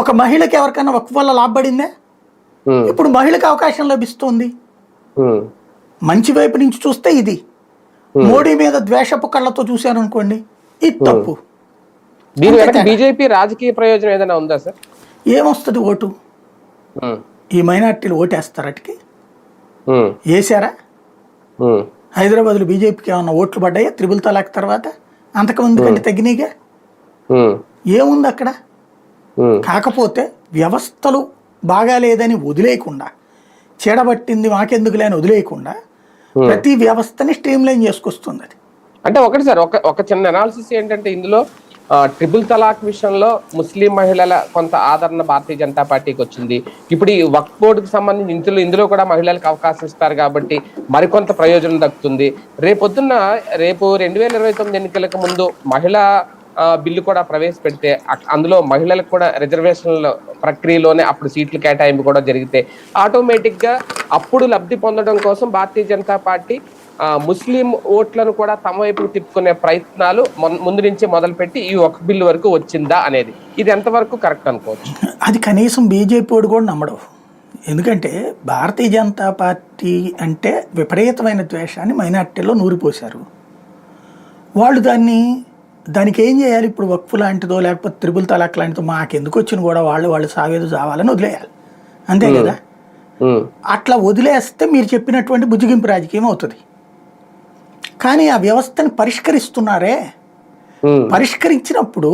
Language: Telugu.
ఒక మహిళకి ఎవరికైనా వక్ఫ్ వల్ల లాభపడిందే? ఇప్పుడు మహిళకి అవకాశం లభిస్తుంది. మంచి వైపు నుంచి చూస్తే ఇది, మోడీ మీద ద్వేషపు కళ్ళతో చూశారు అనుకోండి, ఇది తప్పు. దీని వెనక బీజేపీ రాజకీయ ప్రయోజనం ఏదైనా ఉందా సార్? ఏమొస్తుంది ఓటు? ఈ మైనార్టీలు ఓటేస్తారటికి వేసారా? హైదరాబాద్లో బీజేపీకి ఏమన్నా ఓట్లు పడ్డాయా త్రిబుల్ తలాక్ తర్వాత? అంతకుముందు కంటే తగ్గినాయిగా. ఏముంది అక్కడ? కాకపోతే వ్యవస్థలు బాగాలేదని వదిలేయకుండా, చెడబట్టింది మాకెందుకులే అని వదిలేయకుండా ప్రతి వ్యవస్థని స్ట్రీమ్ లైన్ చేసుకొస్తుంది అది. అంటే ఒకటి సార్, ఒక చిన్న అనాలిసిస్ ఏంటంటే, ఇందులో ట్రిపుల్ తలాక్ విషయంలో ముస్లిం మహిళల కొంత ఆదరణ భారతీయ జనతా పార్టీకి వచ్చింది. ఇప్పుడు ఈ వక్ఫ్ బోర్డుకి సంబంధించి ఇందులో కూడా మహిళలకు అవకాశం ఇస్తారు కాబట్టి మరికొంత ప్రయోజనం దక్కుతుంది. రేపొద్దున్న రేపు 2029 ఎన్నికలకు ముందు మహిళా బిల్లు కూడా ప్రవేశపెడితే అందులో మహిళలకు కూడా రిజర్వేషన్ల ప్రక్రియలోనే అప్పుడు సీట్లు కేటాయింపు కూడా జరిగితే ఆటోమేటిక్ గా అప్పుడు లబ్ధి పొందడం కోసం భారతీయ జనతా పార్టీ ముస్లిం ఓట్లను కూడా తమ వైపు తిప్పుకునే ప్రయత్నాలు ముందు నుంచి మొదలుపెట్టి ఈ ఒక బిల్లు వరకు వచ్చిందా అనేది, ఇది ఎంతవరకు కరెక్ట్ అనుకోవచ్చు? అది కనీసం బీజేపీ వాడు కూడా నమ్మడు. ఎందుకంటే భారతీయ జనతా పార్టీ అంటే విపరీతమైన ద్వేషాన్ని మైనార్టీలో నూరిపోశారు వాళ్ళు. దానికి ఏం చేయాలి? ఇప్పుడు వక్ఫ్ లాంటిదో లేకపోతే త్రిబుల్ తలాక్ లాంటిదో మాకెందుకు వచ్చిన కూడా వాళ్ళు సావేదు చావాలని వదిలేయాలి, అంతే కదా. అట్లా వదిలేస్తే మీరు చెప్పినటువంటి బుజ్జిగింపు రాజకీయం అవుతుంది. కానీ ఆ వ్యవస్థని పరిష్కరిస్తున్నారే, పరిష్కరించినప్పుడు